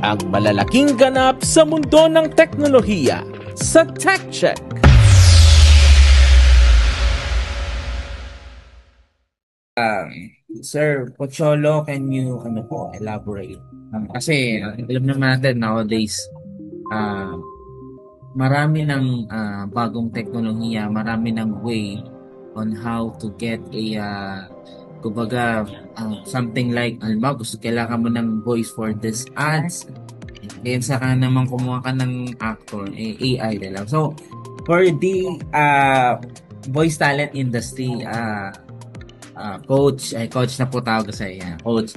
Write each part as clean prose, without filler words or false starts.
ang malalaking ganap sa mundo ng teknolohiya sa TechCheck. Sir Pocholo, can you elaborate? Kasi alam naman natin nowadays, ah, marami ng bagong teknolohiya, marami ng way on how to get kumbaga, something like, halimbawa, kailangan mo ng voice for this ads, kaya saka naman kumuha ka ng actor, AI na lang. So, for the voice talent industry, coach na po tawag sa iya, coach.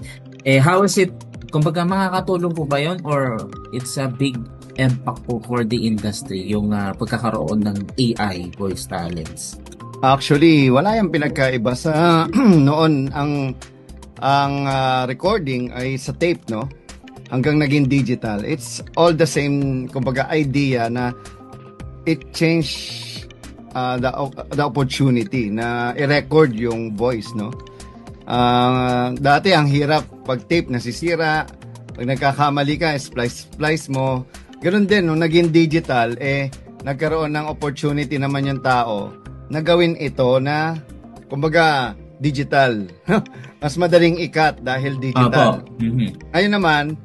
How is it, kumbaga makakatulong po ba yon or it's a big impact po for the industry yung pagkakaroon ng AI voice talents? Actually, wala yung pinagkaiba sa noon ang recording ay sa tape, no? Hanggang naging digital. It's all the same, kumbaga, idea na it changed the opportunity na i-record yung voice, no? Dati ang hirap pag tape nasisira, pag nagkakamali ka, splice mo. Ganun din, nung naging digital, nagkaroon ng opportunity naman yung tao na gawin ito na, kumbaga, digital. Mas madaling ikat dahil digital. Ayun naman,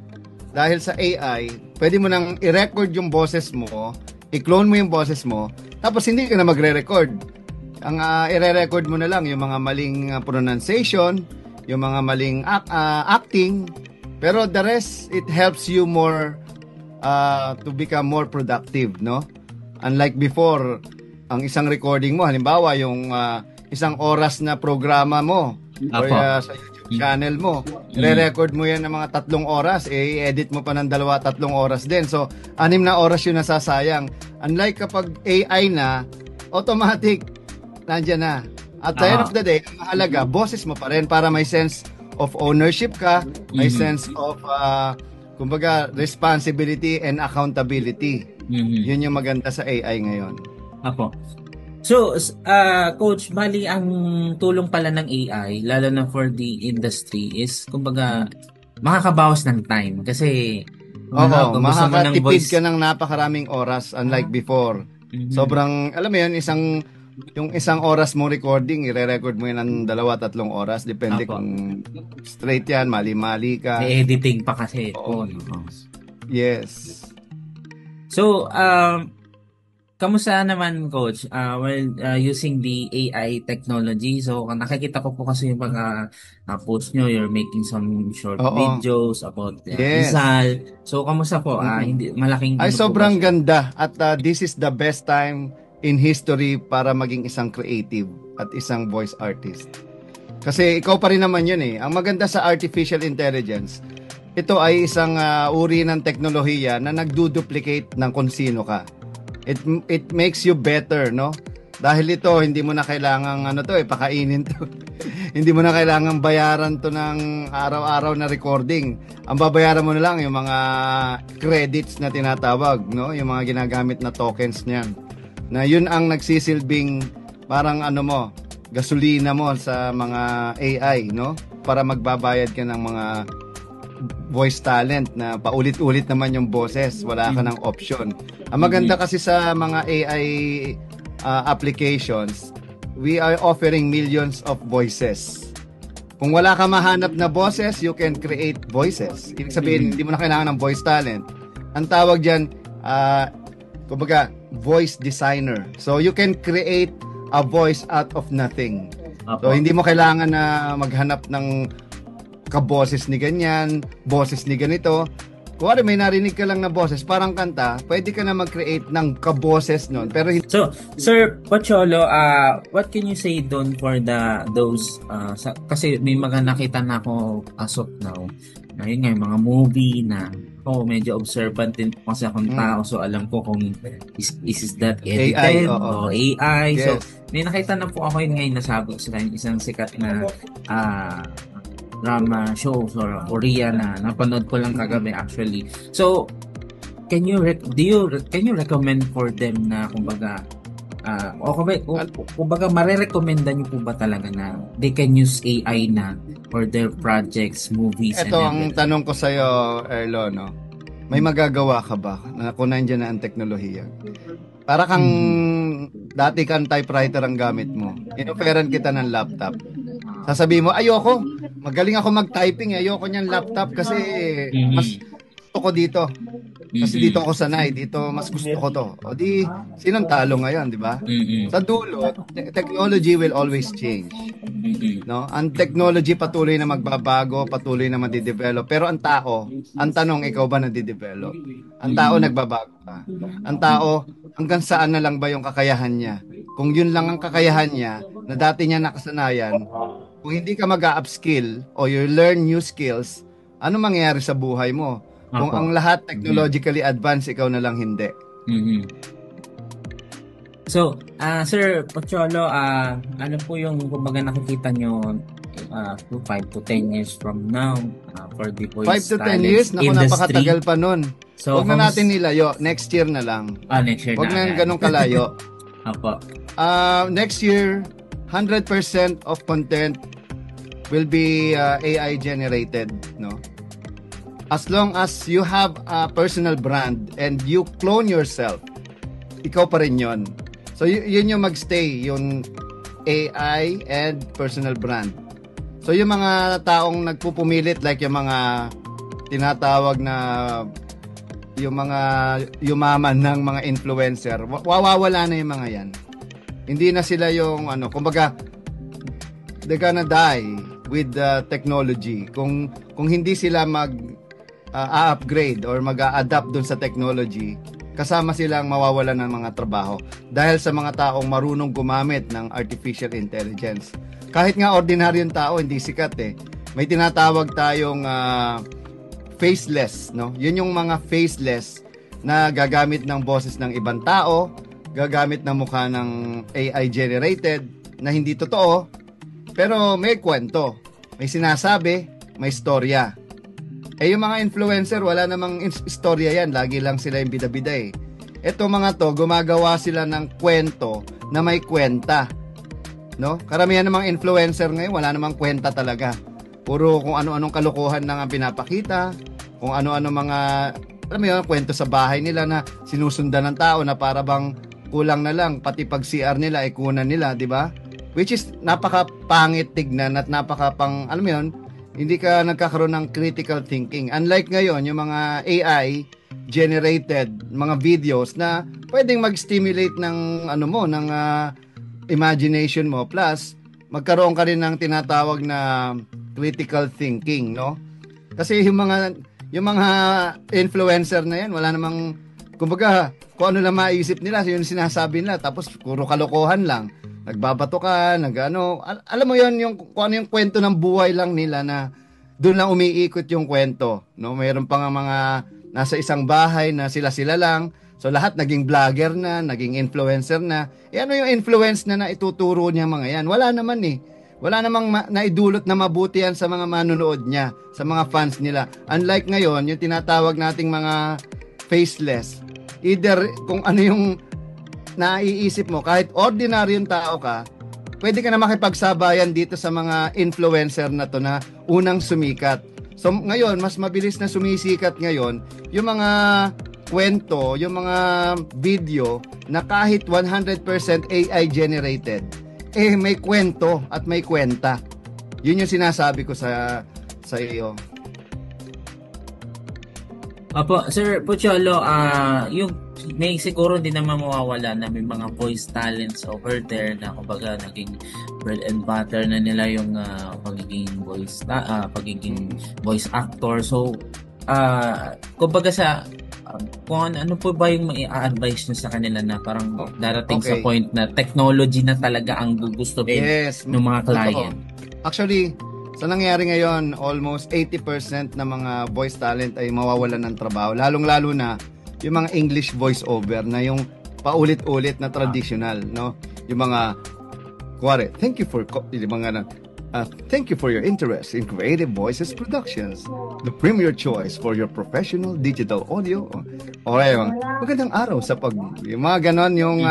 dahil sa AI, pwede mo nang i-record yung boses mo, i-clone mo yung boses mo, tapos hindi ka na magre-record. Ang i-re-record mo na lang yung mga maling pronunciation, yung mga maling acting, pero the rest, it helps you more to become more productive, no? Unlike before, ang isang recording mo, halimbawa yung isang oras na programa mo or sa YouTube channel mo, re-record mo yan ng mga 3 oras, i-edit mo pa ng 2-3 oras din. So, 6 na oras yung nasasayang. Unlike kapag AI na, automatic, nandiyan na. At the end of the day, mahalaga, boses mo pa rin para may sense of ownership ka, may sense of, kumbaga, responsibility and accountability. Yun yung maganda sa AI ngayon. Apo. So, Coach, bali ang tulong pala ng AI, lalo na for the industry, is kumbaga makakabawas ng time. Kasi, makakatipid ka ng napakaraming oras unlike before. Sobrang, alam mo yun, yung isang oras mo recording, i-re-record mo yun ng 2-3 oras. Depende kung straight yan, mali-mali ka. May editing pa kasi. Yes. So, kamusta naman, Coach, while using the AI technology? So, nakikita ko po kasi yung mga post nyo, you're making some short videos about Rizal. So, kamusta po? Hindi, malaking ay, sobrang ganda. At this is the best time in history para maging isang creative at isang voice artist. Kasi ikaw pa rin naman yun eh. Ang maganda sa artificial intelligence, ito ay isang uri ng teknolohiya na nagduduplicate ng kung sino ka. It makes you better, no? Dahil ito, hindi mo na kailangang pakainin to. Hindi mo na kailangang bayaran to ng araw-araw na recording. Ang babayaran mo na lang yung mga credits na tinatawag, no? Yung mga ginagamit na tokens niyan. Na yun ang nagsisilbing parang gasolina mo sa mga AI, no? Para magbabayad ka ng mga voice talent na paulit-ulit naman yung boses, wala ka ng option. Ang maganda kasi sa mga AI applications, we are offering millions of voices. Kung wala ka mahanap na boses, you can create voices. Ibig sabihin, hindi mo na kailangan ng voice talent. Ang tawag dyan, kumbaga, voice designer. So, you can create a voice out of nothing. So, hindi mo kailangan na maghanap ng kaboses ni ganyan, boses ni ganito. Kung may narinig ka lang na boses, parang kanta, pwede ka na mag-create ng kaboses nun. Pero so, Sir Pocholo, what can you say doon for those, kasi may mga nakita na ako as of now, yun nga, yung mga movie na medyo observant din po kasi akong tao, so alam ko kung is that edited o AI. Yes. So, may nakita na po ako yun ngayon, nasabi ko sa isang sikat na drama shows or Korea na napanood ko lang kagabi actually. So, can you recommend for them na kumbaga kumbaga marerekomenda niyo po ba talaga na they can use AI na for their projects, movies, ito ang tanong ko sa iyo, Erlo, no? may magagawa ka ba na kung nandiyan na ang teknolohiya? Para kang dati kang typewriter ang gamit mo. Inoferan kita ng laptop. Sasabihin mo, ayoko. Magaling ako mag-typing. Ayoko niyan laptop kasi mas gusto ko dito. Kasi dito ako sanay. Dito mas gusto ko to. O di, sinong talo ngayon, di ba? Sa dulo, technology will always change. No? Ang technology patuloy na magbabago, patuloy na madidevelop. Pero ang tao, ang tanong, ikaw ba nadidevelop? Ang tao nagbabago pa. Ang tao, hanggang saan na lang ba yung kakayahan niya? Kung yun lang ang kakayahan niya, na dati niya nakasanayan, kung hindi ka mag-upskill o you learn new skills, ano mangyayari sa buhay mo? Kung ang lahat technologically advanced, ikaw na lang hindi. So, Sir Pocholo, ano po yung kumbaga nakikita nyo 5 to 10 years from now for the voice 5 to 10 years? Naku, napakatagal pa nun. So, huwag na natin nilayo. Next year na lang. Next year huwag na. Huwag na ganun kalayo. Apo. Next year, 100% of content will be AI generated, no? As long as you have a personal brand and you clone yourself, ikaw pa rin yun. So, yun yung magstay, yung AI and personal brand. So, yung mga taong nagpupumilit, like yung mga tinatawag na yung mga yumaman ng mga influencer, wawawala na yung mga yan. Hindi na sila yung, kumbaga, they're gonna die with the technology. Kung hindi sila upgrade or mag-a-adapt dun sa technology, kasama silang mawawalan ng mga trabaho dahil sa mga taong marunong gumamit ng artificial intelligence. Kahit nga ordinaryong tao, hindi sikat eh. May tinatawag tayong faceless, no? Yun yung mga faceless na gagamit ng boses ng ibang tao, gagamit ng mukha ng AI generated na hindi totoo, pero may kwento, may sinasabi, may storya. Yung mga influencer, wala namang istorya yan. Lagi lang sila yung bida-bida eh. Ito mga to, gumagawa sila ng kwento na may kwenta. No? Karamihan ng mga influencer ngayon, wala namang kwenta talaga. Puro kung ano-anong kalokohan lang ang pinapakita, kung ano-ano mga, alam mo yun, kwento sa bahay nila na sinusundan ng tao na para bang kulang na lang, pati pag CR nila, kunan nila, di ba? Which is, napaka-pangit tignan at napaka-pang, alam mo yun, hindi ka nagkakaroon ng critical thinking. Unlike ngayon, yung mga AI generated mga videos na pwedeng mag-stimulate ng ng imagination mo, plus magkaroon ka rin ng tinatawag na critical thinking, no? Kasi yung mga influencer na yan, wala namang, kumbaga, kung ano lang maisip nila, yun sinasabi nila, tapos puro kalokohan lang. Nagbabato ka, alam mo yon, yung kung ano yung kwento ng buhay lang nila na doon lang umiikot yung kwento, no? Mayroon pa nga mga nasa isang bahay na sila lang. So lahat naging vlogger na, naging influencer na. Ano yung influence na naituturo niya mga yan? Wala naman eh. Wala namang naidulot na mabuti yan sa mga manonood niya, sa mga fans nila. Unlike ngayon, yung tinatawag nating mga faceless. Either kung ano yung naiisip mo, kahit ordinaryong tao ka, pwede ka na makipagsabayan dito sa mga influencer na to na unang sumikat. So ngayon, mas mabilis na sumisikat ngayon yung mga kwento, yung mga video na kahit 100% AI generated, may kwento at may kwenta. Yun yung sinasabi ko sa iyo. Apo, Sir Pocholo, yung may siguro din naman mawawala na may mga voice talents over there na kumbaga naging bread and butter na nila yung pagiging voice actor. So, kumbaga kung ano po ba yung mai-advise nyo sa kanila na parang darating sa point na technology na talaga ang gugustuhin ng mga client? Actually, sa nangyari ngayon, almost 80% ng mga voice talent ay mawawalan ng trabaho. Lalong-lalo na yung mga English voice-over na yung paulit-ulit na traditional, no? Yung mga, kuwari, thank you for your interest in Creative Voices Productions, the premier choice for your professional digital audio. Okay, magandang araw sa yung mga ganon, yung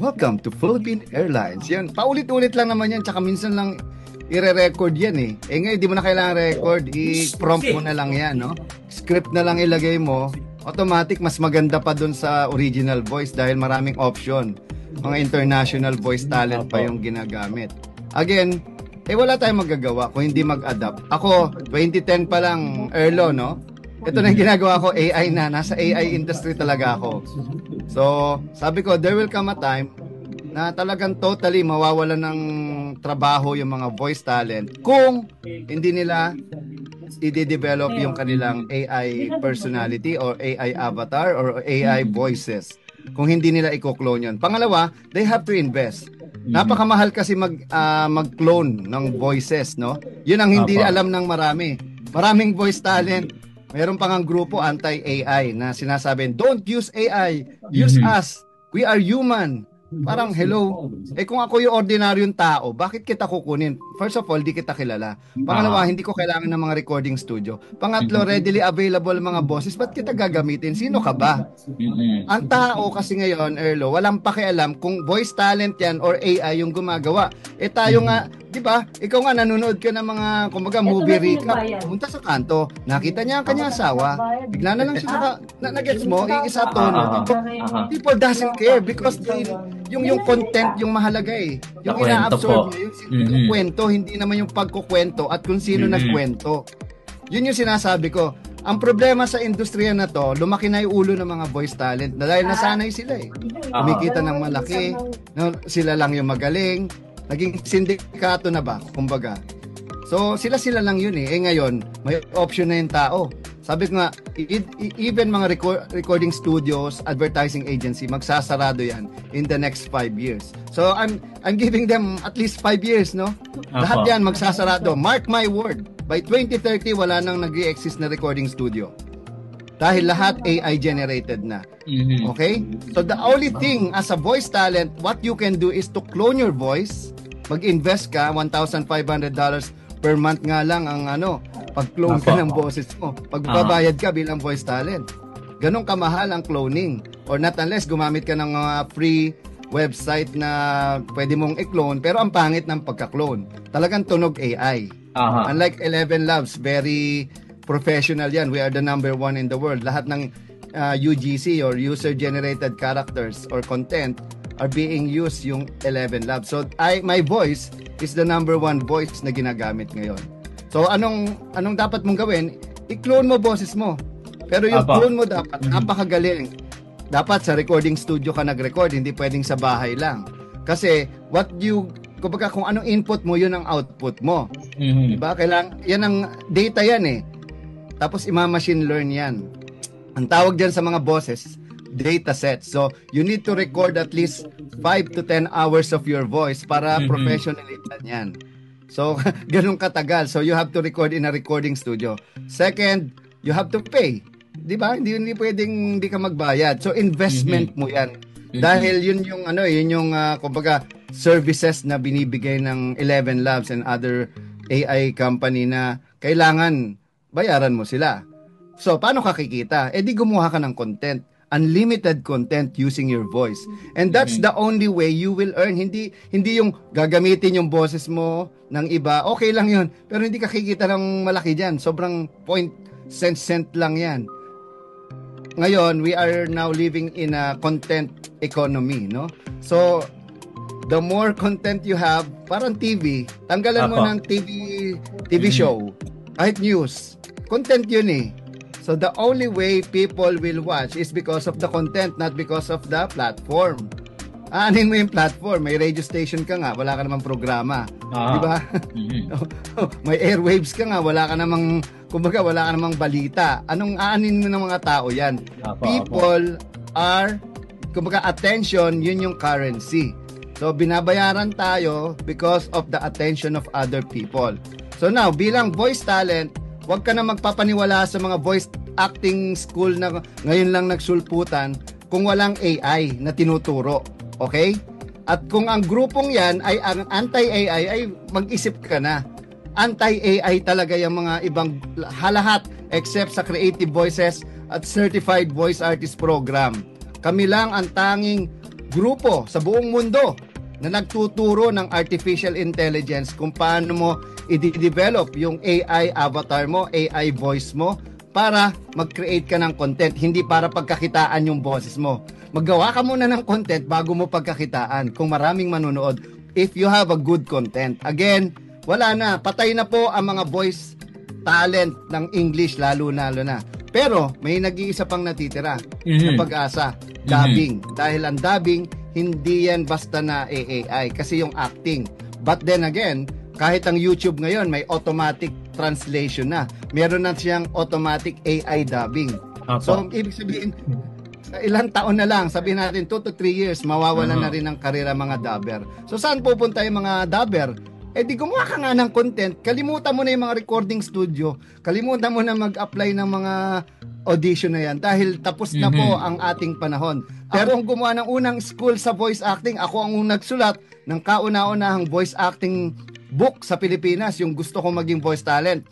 welcome to Philippine Airlines. Yan, paulit-ulit lang naman yan, tsaka minsan lang ire-record yan eh. Ngayon, di mo na kailangan record. I-prompt mo na lang yan, no? Script na lang ilagay mo. Automatic, mas maganda pa dun sa original voice dahil maraming option. Mga international voice talent pa yung ginagamit. Again, wala tayong magagawa kung hindi mag-adapt. Ako, 2010 pa lang, Erlo, no? Ito na yung ginagawa ko, AI na. Nasa AI industry talaga ako. So, sabi ko, there will come a time na talagang totally mawawala ng trabaho yung mga voice talent kung hindi nila i-develop yung kanilang AI personality or AI avatar or AI voices. Kung hindi nila i-clone yun. Pangalawa, they have to invest. Napakamahal kasi mag-clone ng voices, no? Yun ang hindi alam ng marami. Maraming voice talent. Meron pang ang grupo anti-AI na sinasabi, don't use AI, use us. We are human. Parang, hello. Kung ako yung ordinaryong tao, bakit kita kukunin? First of all, di kita kilala. Pangalawa, hindi ko kailangan ng mga recording studio. Pangatlo, readily available mga bosses. Ba't kita gagamitin? Sino ka ba? Ang tao kasi ngayon, Erlo, walang pakialam kung voice talent yan or AI yung gumagawa. Tayo nga, di ba? Ikaw nga, nanonood ka ng mga, kumbaga, movie recap. Pumunta sa kanto, nakita niya ang kanyang asawa. Bigla na lang siya nag-gets mo, iisa tono. People doesn't care because yung content yung mahalaga eh. Yung ina-absorb niya, yung kwento, hindi naman yung pagkukwento at kung sino nagkwento. Yun yung sinasabi ko. Ang problema sa industriya na to, lumaki na yung ulo ng mga voice talent dahil nasanay sila eh. Kumikita ng malaki, sila lang yung magaling, naging sindikato na ba, kumbaga. So, sila lang yun eh. Ngayon, may option na yung tao. Sabi ko nga, even mga recording studios, advertising agency, magsasarado yan in the next 5 years. So, I'm giving them at least 5 years, no? Lahat yan magsasarado. Mark my word, by 2030, wala nang nag-i-exist na recording studio. Dahil lahat AI generated na. Okay? So, the only thing as a voice talent, what you can do is to clone your voice. Mag-invest ka, $1,500 per month nga lang ang pag-clone ka ng boses mo. Pagbabayad ka bilang voice talent. Ganon kamahal ang cloning. Or not unless gumamit ka ng mga free website na pwede mong i-clone pero ang pangit ng pagka-clone. Talagang tunog AI. Unlike 11 Labs, very professional yan. We are the number 1 in the world. Lahat ng UGC or user-generated characters or content are being used yung 11 Labs. So my voice is the number 1 voice na ginagamit ngayon. So anong dapat mong gawin? I-clone mo boses mo. Pero yung clone mo dapat napakagaling. Dapat sa recording studio ka nag-record, hindi pwedeng sa bahay lang. Kasi kumbaga kung anong input mo, yun ang output mo. Diba? Yan ang data yan eh. Tapos ima-machine learn yan. Ang tawag dyan sa mga boses, data sets. So, you need to record at least 5 to 10 hours of your voice para professionally yan. So, ganun katagal. So, you have to record in a recording studio. Second, you have to pay. Di ba? Hindi pwedeng hindi ka magbayad. So, investment mo yan. Dahil yun yung, kumbaga, services na binibigay ng 11 Labs and other AI company na kailangan bayaran mo sila. So, paano ka kikita? Di gumawa ka ng content. Unlimited content using your voice. And that's the only way you will earn. Hindi yung gagamitin yung boses mo ng iba. Okay lang yun. Pero hindi ka kikita ng malaki dyan. Sobrang cent lang yan. Ngayon, we are now living in a content economy, no? So, the more content you have, parang TV, tanggalan mo ng TV show, kahit news, content yun eh. So the only way people will watch is because of the content, not because of the platform. Aanin mo yung platform, may radio station ka nga, wala ka namang programa. Di ba? May airwaves ka nga, wala ka namang balita. Anong aanin mo ng mga tao yan? People are, attention, yun yung currency. So binabayaran tayo because of the attention of other people. So now, bilang voice talent, huwag ka na magpapaniwala sa mga voice acting school na ngayon lang nagsulputan kung walang AI na tinuturo. Okay? At kung ang grupong yan ay ang anti-AI, ay mag-isip ka na. Anti-AI talaga yung mga ibang lahat except sa Creative Voices at Certified Voice Artist Program. Kami lang ang tanging grupo sa buong mundo na nagtuturo ng artificial intelligence kung paano mo i-develop yung AI avatar mo, AI voice mo para mag-create ka ng content, hindi para pagkakitaan yung boses mo. Maggawa ka muna ng content bago mo pagkakitaan kung maraming manonood if you have a good content. Again, wala na, patay na po ang mga voice talent ng English lalo na. Pero may nag-iisa pang natitira na pag-asa, dubbing. Dahil ang dubbing, hindi yan basta na AI kasi yung acting. But then again, kahit ang YouTube ngayon may automatic translation na. Meron na siyang automatic AI dubbing. So, ibig sabihin, ilang taon na lang, sabihin natin 2 to 3 years, mawawalan na rin ang karera mga dubber. So, saan pupunta yung mga dubber? Di gumawa ka nga ng content, kalimutan mo na yung mga recording studio, kalimutan mo na mag-apply ng mga audition na yan dahil tapos na po ang ating panahon. Pero kung gumawa ng unang school sa voice acting, ako ang unang nagsulat ng kauna-unahang voice acting book sa Pilipinas, yung gusto kong maging voice talent.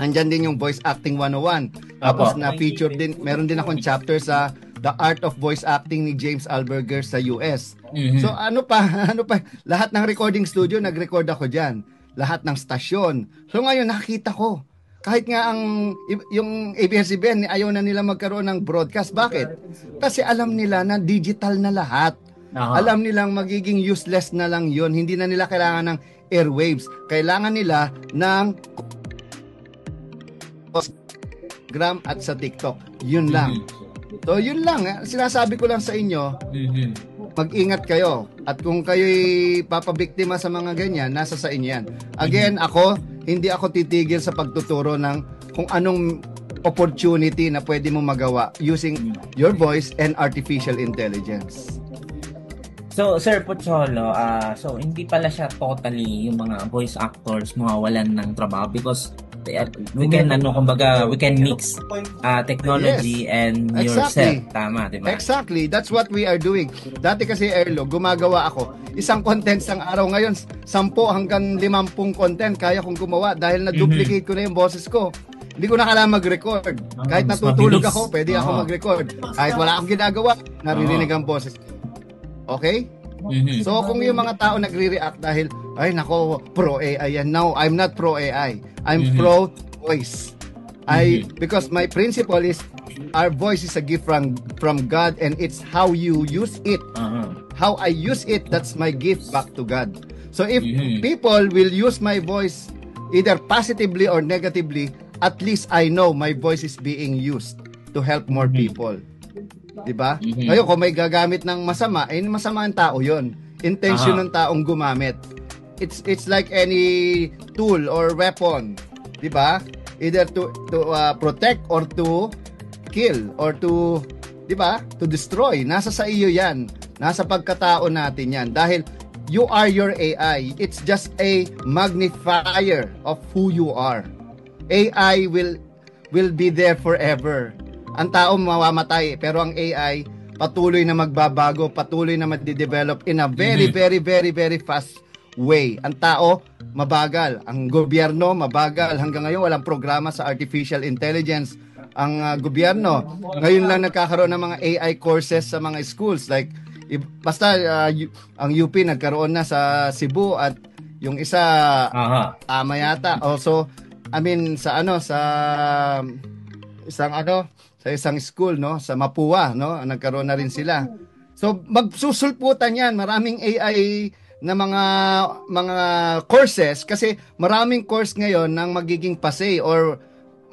Andyan din yung Voice Acting 101. Tapos na-feature din, meron din akong chapter sa The Art of Voice Acting ni James Alberger sa US. So ano pa, lahat ng recording studio, nag-record ako dyan. Lahat ng stasyon. So ngayon, nakita ko, kahit nga yung ABS-CBN, ayaw na nila magkaroon ng broadcast. Bakit? Kasi alam nila na digital na lahat. Alam nilang magiging useless na lang yon. Hindi na nila kailangan ng airwaves. Kailangan nila ng Instagram at sa TikTok. Yun lang. So, yun lang. Sinasabi ko lang sa inyo, mag-ingat kayo. At kung kayo'y papabiktima sa mga ganyan, nasa sa inyo yan. Again, hindi ako titigil sa pagtuturo ng kung anong opportunity na pwede mo magawa using your voice and artificial intelligence. So, Sir Pocholo, so hindi pala siya totally yung mga voice actors mawawalan ng trabaho because we can we can mix technology and yourself. Tama, di ba? Exactly. That's what we are doing. Dati kasi, Erlo, gumagawa ako isang content sang araw. Ngayon, 10 hanggang 50 content kaya kong gumawa dahil na-duplicate ko na yung boses ko. Hindi ko na kailangan mag-record. Kahit natutulog ako, pwede ako mag-record. Kahit wala akong ginagawa, naririnig ang boses. Okay? So kung yung mga tao nagre-react dahil ay nako pro AI yan. No, I'm not pro AI. I'm pro voice. Because my principle is our voice is a gift from God and it's how you use it. How I use it, that's my gift back to God. So if people will use my voice either positively or negatively, at least I know my voice is being used to help more people. Diba? Ngayon, kung may gagamit ng masama, masama ang tao yon. Intention ng taong gumamit. It's like any tool or weapon. Diba? Either to protect or to kill or to, diba? To destroy. Nasa sa iyo yan. Nasa pagkatao natin yan. Dahil you are your AI. It's just a magnifier of who you are. AI will be there forever. Ang tao mamamatay, pero ang AI patuloy na magbabago, patuloy na magde-develop in a very, very, very, very fast way. Ang tao, mabagal. Ang gobyerno, mabagal. Hanggang ngayon, walang programa sa artificial intelligence. Ang gobyerno, ngayon lang nagkakaroon ng mga AI courses sa mga schools. Like, basta ang UP nagkaroon na sa Cebu at yung isa, tama yata. Also, sa isang school, no, sa Mapua, no, nagkaroon na rin sila. So magsusulputan yan, maraming AI na mga courses kasi maraming course ngayon nang magiging pasay or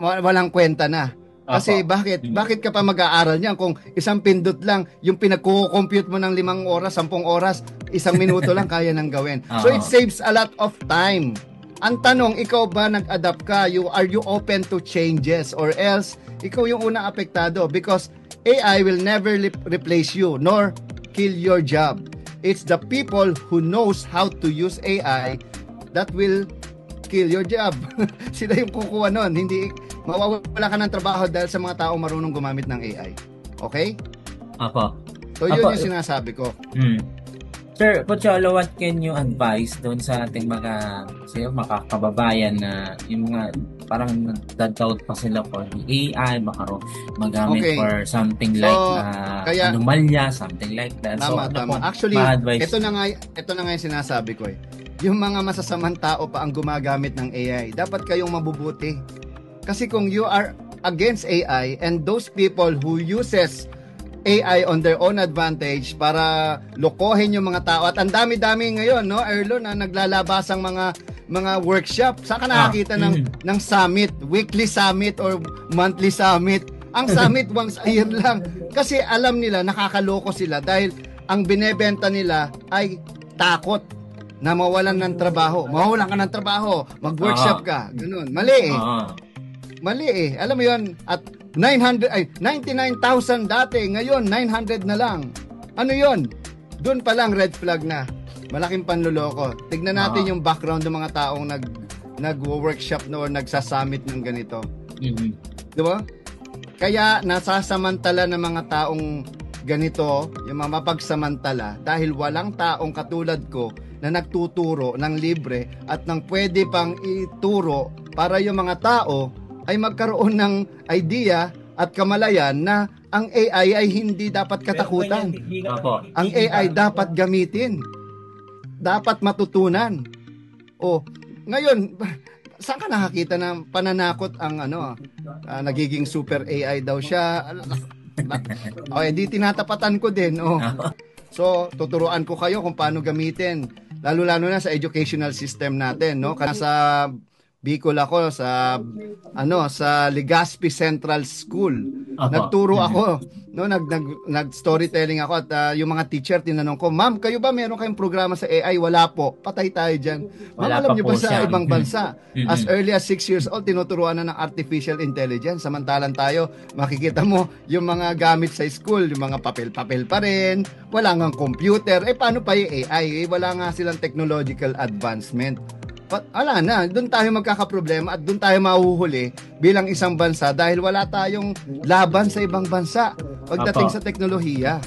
walang kwenta na. Kasi bakit ka pa mag-aaral niyan kung isang pindot lang yung pinagko-compute mo ng 5 oras, 10 oras, 1 minuto lang kaya nang gawin. So it saves a lot of time. Ang tanong, ikaw ba nag-adapt ka? Are you open to changes or else ikaw yung unang apektado because AI will never replace you nor kill your job. It's the people who knows how to use AI that will kill your job. Sila yung kukuha nun. Hindi, mawawala ka ng trabaho dahil sa mga tao marunong gumamit ng AI. Okay? Apo. So yun yung sinasabi ko. Sir Pocholo, what can you advise doon sa ating mga kababayan na yung mga parang nag-doubt pa sila for the AI, baka raw magamit Okay. for something So, like kaya- anomalya, something like that. So, Tama, ano tama. pong Actually, ma-advise? ito na nga yung sinasabi ko eh. Yung mga masasamang tao pa ang gumagamit ng AI, dapat kayong mabubuti. Kasi kung you are against AI and those people who uses AI on their own advantage para lokohin yung mga tao, at ang dami-dami ngayon, no, Erlo, na naglalabasang mga workshop. Saan ka nakakita ng summit, weekly summit or monthly summit? Ang summit once a year lang. Kasi alam nila, nakakaloko sila dahil ang binebenta nila ay takot na mawalan ng trabaho. Mawalan ka ng trabaho, mag-workshop ka. Ganun. Mali eh. Mali eh. Alam mo yun, at 99,000 dati, ngayon 900 na lang. Ano yun? Doon pa lang red flag na. Malaking panluloko. Tignan natin yung background ng mga taong nag-workshop na o nagsasummit ng ganito. Di ba? Kaya nasasamantala ng mga taong ganito, yung mga mapagsamantala, dahil walang taong katulad ko na nagtuturo ng libre at nang pwede pang ituro para yung mga tao ay magkaroon ng idea at kamalayan na ang AI ay hindi dapat katakutan. Ang AI dapat gamitin. Dapat matutunan. O, ngayon, saan ka nakakita ng pananakot ang nagiging super AI daw siya? O, di tinatapatan ko din. O. So, tuturuan ko kayo kung paano gamitin. Lalo-lalo na sa educational system natin, no? Kasi sa Bicol ako sa Legazpi Central School. Nagturo ako, no, nag storytelling ako at yung mga teacher tinanong ko, "Ma'am, kayo ba meron kayong programa sa AI?" "Wala po." Patay tayo diyan. "Ma'am, alam niyo ba sa ibang bansa, as early as 6 years old tinuturuan na ng artificial intelligence, samantalang tayo makikita mo yung mga gamit sa school, yung mga papel-papel pa rin, wala ngang computer. Paano pa yung AI? Wala nga silang technological advancement." Wala na, doon tayo magkakaproblema at doon tayo mahuhuli bilang isang bansa dahil wala tayong laban sa ibang bansa pagdating sa teknolohiya.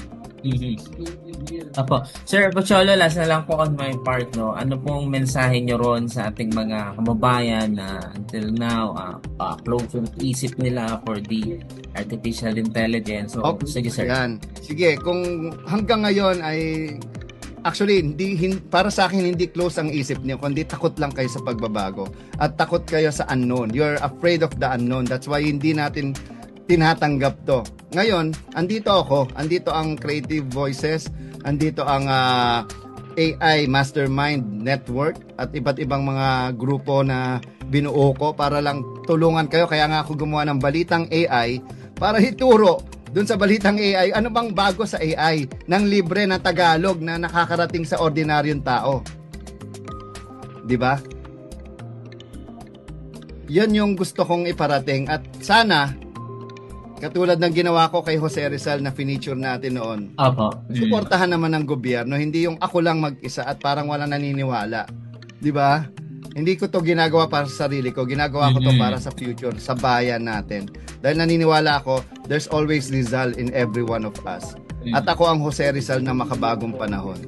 Apo. Sir Pocholo, last na lang po on my part, no. Ano pong mensahe nyo ron sa ating mga kababayan na until now close yung isip nila for the artificial intelligence? So, sige sir. Yan. Sige, kung hanggang ngayon ay actually, para sa akin, hindi close ang isip niyo, kundi takot lang kayo sa pagbabago. At takot kayo sa unknown. You're afraid of the unknown. That's why hindi natin tinatanggap to. Ngayon, andito ako. Andito ang Creative Voices. Andito ang AI Mastermind Network at iba't ibang mga grupo na binuo ko para lang tulungan kayo. Kaya nga ako gumawa ng Balitang AI para ituro doon sa Balitang AI, ano bang bago sa AI ng libre na Tagalog na nakakarating sa ordinaryong tao? 'Di ba? Yan yung gusto kong iparating at sana katulad ng ginawa ko kay Jose Rizal na feature natin noon. Suportahan naman ng gobyerno, hindi yung ako lang mag-isa at parang walang naniniwala. 'Di ba? Hindi ko to ginagawa para sa sarili ko, ginagawa ko to para sa future, sa bayan natin. Dahil naniniwala ako, there's always Rizal in every one of us. At ako ang Jose Rizal na makabagong panahon.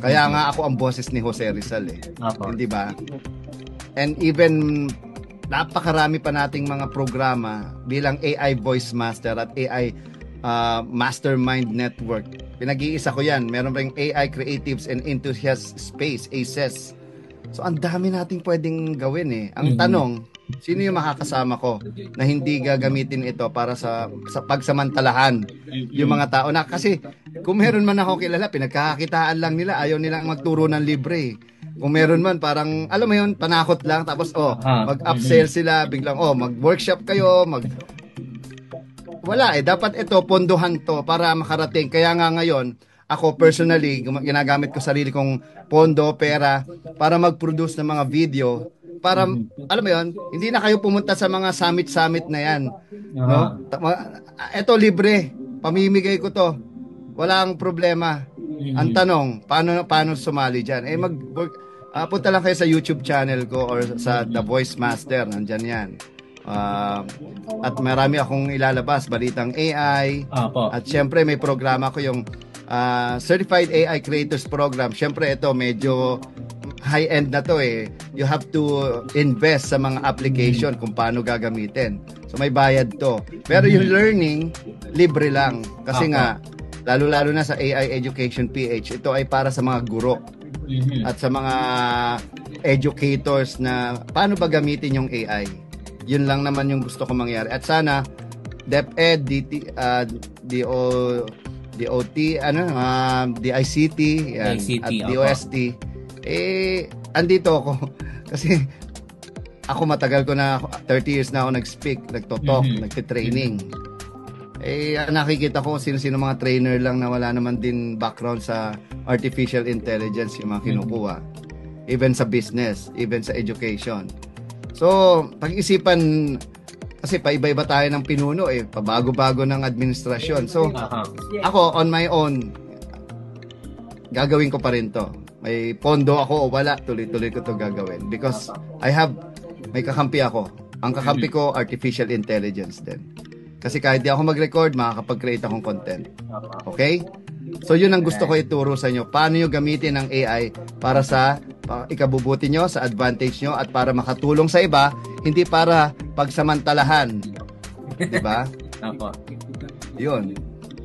Kaya nga ako ang boses ni Jose Rizal eh. Hindi ba? And even napakarami pa nating mga programa bilang AI Voice Master at AI Mastermind Network. Pinag-iisa ko yan. Meron ring AI Creatives and Enthusiast Space, ACES. So, ang dami nating pwedeng gawin eh. Ang tanong, sino yung makakasama ko na hindi gagamitin ito para sa pagsamantalahan yung mga tao na kasi kung meron man ako kilala, pinagkakakitaan lang nila, ayaw nilang magturo ng libre. Kung meron man, parang, alam mo yun, panakot lang, tapos mag-upsell sila, biglang, mag-workshop kayo, wala eh, dapat ito, pondohan to para makarating. Kaya nga ngayon, ako personally, ginagamit ko sarili kong pondo, pera, para mag-produce ng mga video, para, alam mo yun, hindi na kayo pumunta sa mga summit na yan. No? Ito, libre. Pamimigay ko to. Walang problema. Ang tanong, paano sumali dyan? Punta lang kayo sa YouTube channel ko or sa The Voice Master. Nandyan yan. At marami akong ilalabas, Balitang AI. At syempre, may programa ko yung Certified AI Creators Program. Syempre ito medyo high-end na to eh. You have to invest sa mga application kung paano gagamitin. So may bayad to. Pero yung learning, libre lang. Kasi nga, lalo-lalo na sa AI Education PH, ito ay para sa mga guro at sa mga educators na paano ba gamitin yung AI. Yun lang naman yung gusto ko mangyari. At sana, DepEd, DOT, DICT, yan, DICT, at opo. DOST, andito ako. Kasi ako matagal ko na, 30 years na ako nag-speak, nagtotalk, nagtitraining. Nakikita ko sino-sino mga trainer lang na wala naman din background sa artificial intelligence yung mga kinukuha. Even sa business, even sa education. So, pag-isipan, kasi paiba-iba tayo ng pinuno pabago-bago ng administrasyon. So, ako on my own, gagawin ko pa rin to. May pondo ako o wala, tuloy-tuloy ko to gagawin. Because may kakampi ako. Ang kakampi ko, artificial intelligence din. Kasi kahit di ako mag-record, makakapag-create akong content. Okay? So, yun ang gusto ko ituro sa inyo. Paano nyo gamitin ang AI para sa ikabubuti nyo, sa advantage nyo, at para makatulong sa iba, hindi para pagsamantalahan. Diba? Opo. Yun.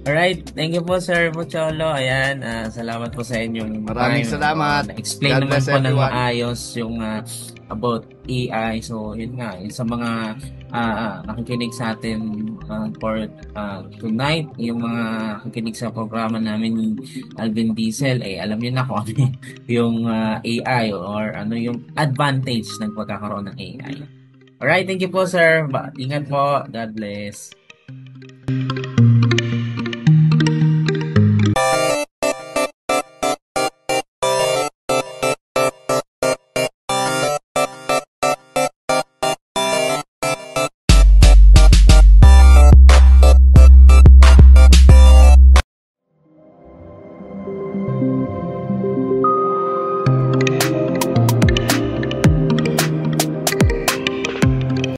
Alright, thank you po Sir Pocholo. Ayan, salamat po sa inyong Maraming time. salamat. Na-explain God naman bless po ng everyone. maayos yung about AI. So, yun nga, yun sa mga nakikinig sa atin for tonight, yung mga nakikinig sa programa namin ni Alvin Diesel, alam niyo na kung ano yung AI or ano yung advantage ng pagkakaroon ng AI. Alright, thank you po sir. Ingat po. God bless.